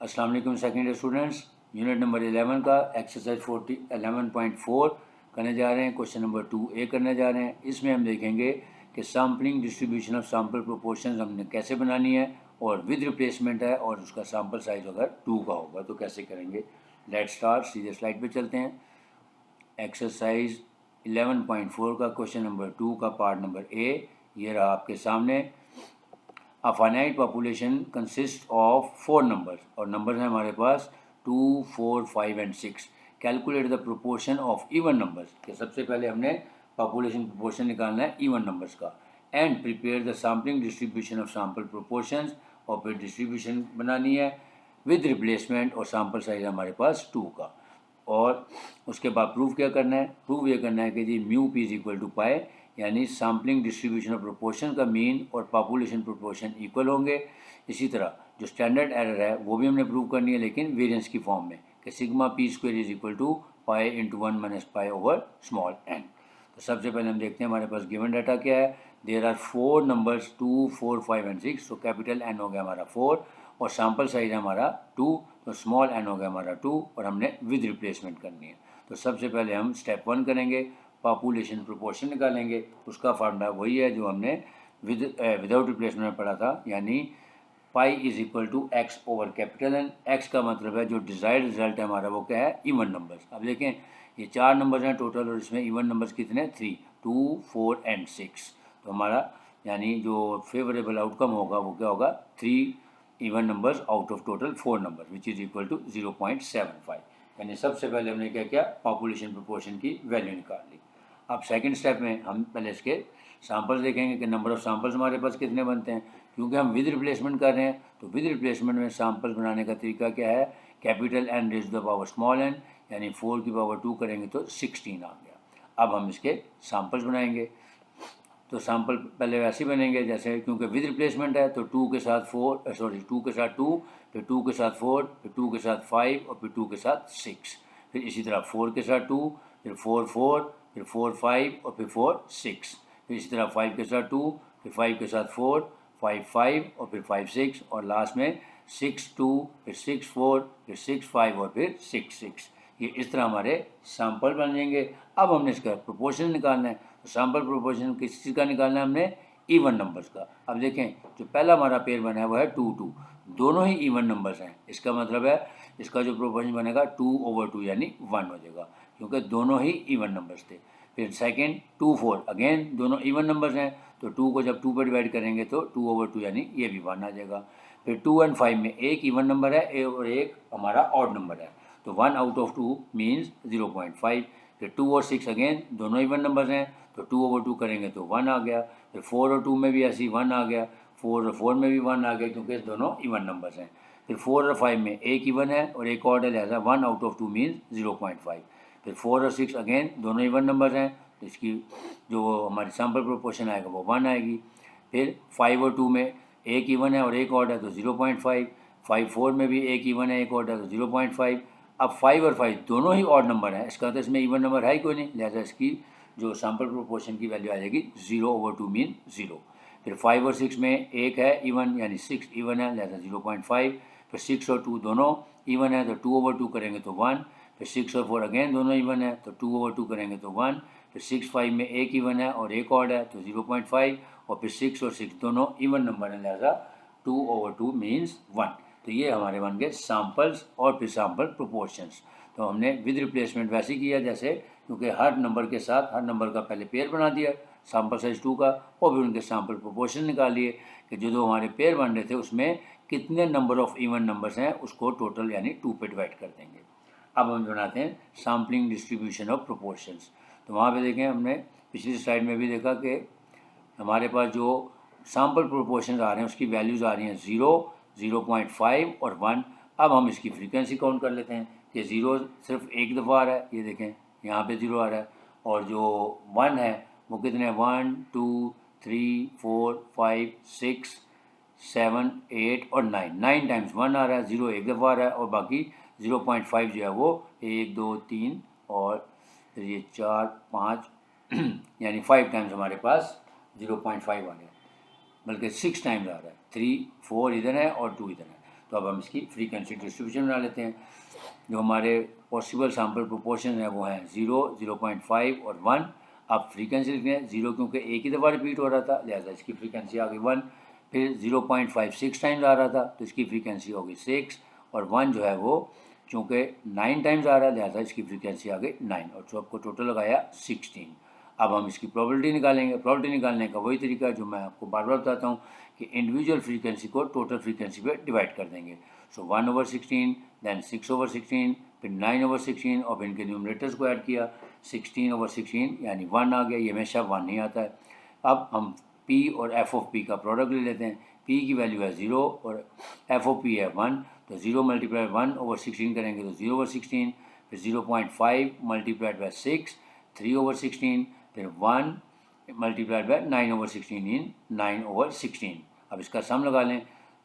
अस्सलाम वालेकुम second students. Unit number 11 का एक्सरसाइज 11.4 करने जा रहे हैं। क्वेश्चन नंबर 2A करने जा रहे हैं। इसमें हम देखेंगे कि sampling distribution of sample proportion हमने कैसे बनानी है और विद रिप्लेसमेंट है और उसका सैम्पल साइज अगर 2 का होगा तो कैसे करेंगे। लेट्स स्टार्ट, सीधे स्लाइड पे चलते हैं। एक्सरसाइज 11.4 का क्वेश्चन नंबर 2 का पार्ट नंबर A ये रहा आपके सामने। A finite population consists of 4 numbers और नंबर्स हैं हमारे पास 2, 4, 5 and 6। Calculate the proportion of even numbers कि सबसे पहले हमने पॉपुलेशन प्रोपोर्शन निकालना है इवन नंबर्स का। And prepare the sampling distribution of sample proportions और फिर डिस्ट्रीब्यूशन बनानी है विद रिप्लेसमेंट और सैम्पल साइज हमारे पास 2 का। और उसके बाद प्रूफ क्या करना है, प्रूफ ये करना है कि जी mu p is equal to pi, यानी सैम्पलिंग डिस्ट्रीब्यूशन ऑफ प्रोपोर्शन का मीन और पॉपुलेशन प्रोपोर्शन इक्वल होंगे। इसी तरह जो स्टैंडर्ड एरर है वो भी हमने प्रूव करनी है लेकिन वेरिएंस की फॉर्म में कि sigma p square is equal to pi into 1 minus pi over small n. तो सबसे पहले हम देखते हैं हमारे पास गिवन डाटा क्या है। There are 4 numbers 2, 4, 5 and 6। तो कैपिटल एन हो गया हमारा 4 और सैम्पल साइज है हमारा 2, तो स्मॉल एन हो गया हमारा 2 और हमने विद रिप्लेसमेंट करनी है। तो सबसे पहले हम स्टेप 1 करेंगे, पॉपुलेशन प्रोपोर्शन निकालेंगे। उसका फार्मूला वही है जो हमने विदाउट रिप्लेसमेंट में पढ़ा था, यानी pi is equal to x over capital N. X का मतलब है जो डिज़ायर्ड रिजल्ट है हमारा वो क्या है, इवन नंबर्स। अब देखें ये 4 नंबर्स हैं टोटल और इसमें इवन नंबर्स कितने, 3, 2, 4 एंड 6। तो हमारा यानी जो फेवरेबल आउटकम होगा वो क्या होगा, 3 even numbers out of total 4 number which is equal to 0.75। यानी सबसे पहले हमने क्या किया, पॉपुलेशन प्रोपोर्शन की वैल्यू निकाल ली। अब सेकंड स्टेप में हम पहले इसके सैम्पल्स देखेंगे कि नंबर ऑफ सैम्पल्स हमारे पास कितने बनते हैं। क्योंकि हम विद रिप्लेसमेंट कर रहे हैं तो विद रिप्लेसमेंट में सैम्पल्स बनाने का तरीका क्या है, capital N raise the power small n, यानी 4 की पावर 2 करेंगे तो 16 आ गया। अब हम इसके सैम्पल्स बनाएंगे। तो सैम्पल पहले वैसे ही बनेंगे जैसे, क्योंकि विद रिप्लेसमेंट है तो 2 के साथ 2 के साथ 2, फिर 2 के साथ 4, फिर 2 के साथ 5 और फिर 2 के साथ 6। फिर इसी तरह 4 के साथ 2, फिर 4, 4, फिर 4, 5 और फिर 4, 6। फिर इसी तरह 5 के साथ 2, फिर 5 के साथ 4, 5, 5 और फिर 5, 6 और लास्ट में 6, 2, फिर 6, 4, फिर 6, 5 और फिर 6, 6। ये इस तरह हमारे सैम्पल बन जाएंगे। अब हमने इसका प्रोपोर्शन निकालना है। तो सैम्पल प्रोपोर्शन किस चीज़ का निकालना है हमने, इवन नंबर्स का। अब देखें जो पहला हमारा पेयर बना है वो है 2, 2, दोनों ही इवन नंबर्स हैं। इसका मतलब है इसका जो प्रोपोर्शन बनेगा 2 ओवर 2 यानी 1 हो जाएगा, क्योंकि दोनों ही इवन नंबर्स थे। फिर सेकेंड 2, 4, अगेन दोनों इवन नंबर्स हैं तो 2 को जब 2 पर डिवाइड करेंगे तो 2 ओवर 2 यानी ये भी 1 आ जाएगा। फिर 2 और 5 में एक इवन नंबर है और एक हमारा ऑड नंबर है, तो 1 आउट ऑफ 2 मीन्स 0.5। फिर 2 और 6 अगेन दोनों इवन नंबर्स हैं तो 2 ओवर 2 करेंगे तो 1 आ गया। फिर 4 और 2 में भी ऐसे ही 1 आ गया, 4 और 4 में भी 1 आ गया क्योंकि दोनों इवन नंबर्स हैं। फिर 4 और 5 में एक इवन है और एक ऑड है, लिहाजा 1 आउट ऑफ 2 मीन्स 0.5। फिर 4 और 6 अगेन दोनों इवन नंबर्स हैं तो इसकी जो हमारी सैम्पल प्रोपोर्शन आएगा वो 1 आएगी। फिर 5 और 2 में एक इवन है और एक ऑड है तो 0.5। 5, 4 में भी एक इवन है एक ऑड है तो 0.5। अब 5 और 5 दोनों ही ऑड नंबर हैं, इसका तो इसमें इवन नंबर है ही कोई नहीं, लिहाजा इसकी जो सैम्पल प्रोपोर्शन की वैल्यू आ जाएगी 0 ओवर 2 मीन 0। फिर 5 और 6 में एक है इवन यानी 6 इवन है, लिहाजा 0.5। फिर 6 और 2 दोनों इवन है तो 2 ओवर 2 करेंगे तो 1। फिर 6 और 4 अगेन दोनों इवन है तो 2 ओवर 2 करेंगे तो 1। फिर 6, 5 में एक इवन है और एक ऑड है तो 0.5 और फिर 6 और 6 दोनों इवन नंबर है, लिहाजा 2 ओवर 2 मीन्स 1। तो ये हमारे बन गए सैम्पल्स और फिर सैम्पल प्रोपोर्शंस। तो हमने विद रिप्लेसमेंट वैसे किया जैसे, क्योंकि हर नंबर के साथ हर नंबर का पहले पेयर बना दिया सैम्पल साइज 2 का और फिर उनके सैम्पल प्रोपोर्शन निकाल लिए कि जो हमारे पेयर बन रहे थे उसमें कितने नंबर ऑफ इवन नंबर्स हैं उसको टोटल यानी 2 पे डिवाइड कर देंगे। अब हम बनाते हैं सैम्पलिंग डिस्ट्रीब्यूशन ऑफ प्रोपोर्शंस। तो वहाँ पे देखें हमने पिछली स्लाइड में भी देखा कि हमारे पास जो सैम्पल प्रोपोर्शंस आ रहे हैं उसकी वैल्यूज़ आ रही हैं 0, 0.5 और 1। अब हम इसकी फ्रीक्वेंसी काउंट कर लेते हैं कि 0 सिर्फ एक दफ़ा आ रहा है, ये देखें यहाँ पे 0 आ रहा है, और जो 1 है वो कितने 1, 2, 3, 4, 5, 6, 7, 8 और 9 टाइम्स 1 आ रहा है। 0 एक दफ़ा आ रहा है और बाकी 0.5 जो है वो 1, 2, 3 और फिर ये 4, 5 यानी 5 टाइम्स हमारे पास 0.5 आ गया, बल्कि 6 टाइम्स आ रहा है। 3, 4 इधर है और 2 इधर है। तो अब हम इसकी फ्रीक्वेंसी डिस्ट्रीब्यूशन बना लेते हैं। जो हमारे पॉसिबल सैम्पल प्रोपोर्शन है वो हैं 0, 0.5 और 1। अब फ्रीक्वेंसी लिखते हैं 0 क्योंकि एक ही दफ़ा रिपीट हो रहा था, लिहाजा इसकी फ्रीक्वेंसी आ गई 1। फिर 0.56 टाइम्स आ रहा था तो इसकी फ्रीक्वेंसी हो गई 6, और 1 जो है वो चूँकि 9 टाइम्स आ रहा है, लिहाजा इसकी फ्रीक्वेंसी आ गई 9, और जो आपको टोटल लगाया 16। अब हम इसकी प्रोबेबिलिटी निकालेंगे। प्रोबेबिलिटी निकालने का वही तरीका है जो मैं आपको बार बार बताता हूँ कि इंडिविजुअल फ्रीक्वेंसी को टोटल फ्रीक्वेंसी पे डिवाइड कर देंगे। सो 1/16, देन 6/16, फिर 9/16, और फिर इनके न्यूमरेटर्स को ऐड किया 16/16 यानी 1 आ गया। ये हमेशा 1 ही आता है। अब हम P और F ऑफ P का प्रोडक्ट ले लेते हैं। P की वैल्यू है 0 और F ऑफ P है 1, तो 0 मल्टीप्लाई 1/16 करेंगे तो 0/16, फिर 0.5 मल्टीप्लाइड बाई 6, 3/16, फिर 1 मल्टीप्लाइड बाई 9/16 इन 9/16। अब इसका सम लगा लें,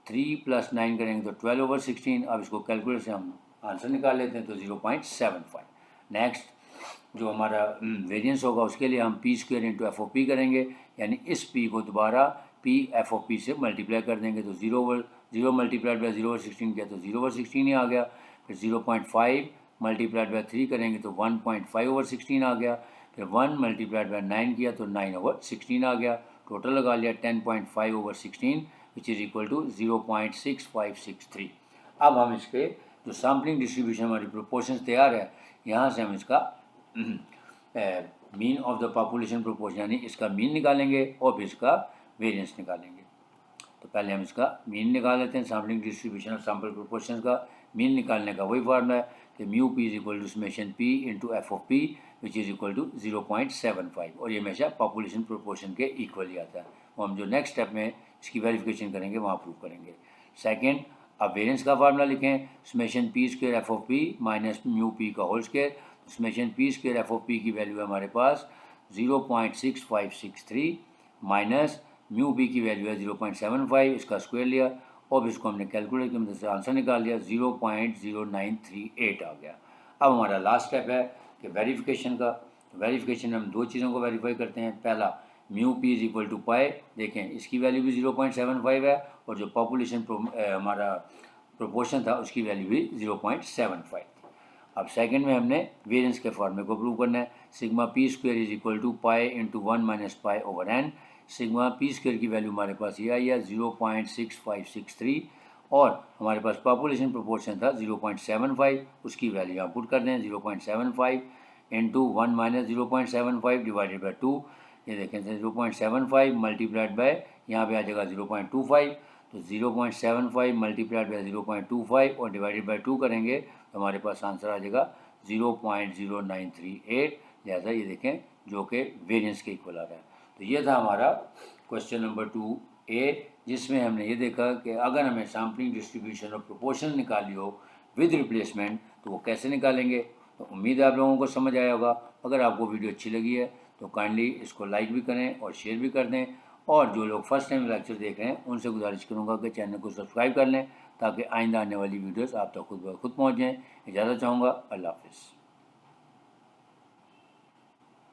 3 + 9 करेंगे तो 12/16। अब इसको कैलकुलेटर से हम आंसर निकाल लेते हैं तो 0.75। नेक्स्ट जो हमारा वेरिएंस होगा उसके लिए हम P² into F of P करेंगे, यानी इस P को दोबारा P F ऑफ P से मल्टीप्लाई कर देंगे तो 0 मल्टीप्लाइड बाई 0/16 किया तो 0/16 ही आ गया। फिर 0.5 मल्टीप्लाइड बाई 3 करेंगे तो 1.5/16 आ गया। फिर 1 मल्टीप्लाइड बाई 9 किया तो 9/16 आ गया। टोटल लगा लिया 10.5/16 विच इज़ इक्वल टू 0.6563। अब हम इसके जो सैम्पलिंग डिस्ट्रीब्यूशन हमारी प्रोपोर्शन तैयार है, यहाँ से हम इसका mean of the population proportion यानी इसका मीन निकालेंगे और फिर इसका वेरिएंस निकालेंगे। तो पहले हम इसका मीन निकाल लेते हैं। Sampling distribution of sample proportion का मीन निकालने का वही फार्मूला है कि mu p is equal to summation p into f of p which is equal to 0.75, और ये हमेशा पॉपुलेशन प्रोपोर्शन के इक्वल ही आता है। वो हम जो नेक्स्ट स्टेप में इसकी वेरिफिकेशन करेंगे वहाँ प्रूव करेंगे। सेकेंड, अब वेरिएंस का फार्मूला लिखें, summation p square f of p minus mu p का whole square. Summation p square f of p की वैल्यू है हमारे पास 0.6563 माइनस म्यू पी की वैल्यू है 0.75, इसका स्क्वायर लिया और इसको हमने कैलकुलेट की मदद से आंसर निकाल लिया 0.0938 आ गया। अब हमारा लास्ट स्टेप है कि वेरिफिकेशन का। वेरिफिकेशन में हम दो चीज़ों को वेरीफाई करते हैं। पहला, mu p is equal to pi, देखें इसकी वैल्यू भी 0.75 है और जो पॉपुलेशन हमारा प्रोपोर्शन था उसकी वैल्यू भी 0.75। अब सेकंड में हमने वेरिएंस के फॉर्मूले को प्रूव करना है। Sigma p square is equal to pi into 1 minus pi over n. Sigma p square की वैल्यू हमारे पास ये आई है 0.6563 और हमारे पास पॉपुलेशन प्रोपोर्शन था 0.75, उसकी वैल्यू यहाँ पुट कर दें 0.75 इंटू 1 माइनस 0.75 डिवाइडेड बाई 2। ये देखें 0.75 मल्टीप्लाइड बाय यहाँ पे आ जाएगा 0.25, तो 0.75 मल्टीप्लाइड बाय 0.25 और डिवाइडेड बाय 2 करेंगे तो हमारे पास आंसर आ जाएगा 0.0938। लिहाजा ये देखें जो कि वेरिएंस के इक्वल आ रहा है। तो ये था हमारा क्वेश्चन नंबर 2A, जिसमें हमने ये देखा कि अगर हमें सैम्पलिंग डिस्ट्रीब्यूशन और प्रोपोर्शन निकाली हो विद रिप्लेसमेंट तो वो कैसे निकालेंगे। तो उम्मीद है आप लोगों को समझ आया होगा। अगर आपको वीडियो अच्छी लगी है तो काइंडली इसको लाइक भी करें और शेयर भी कर दें, और जो लोग फर्स्ट टाइम लेक्चर देख रहे हैं उनसे गुजारिश करूंगा कि चैनल को सब्सक्राइब कर लें ताकि आइंदा आने वाली वीडियोस आप तक खुद ब खुद पहुँच जाएँ। इजाज़त चाहूँगा। अल्लाह हाफ़िज़।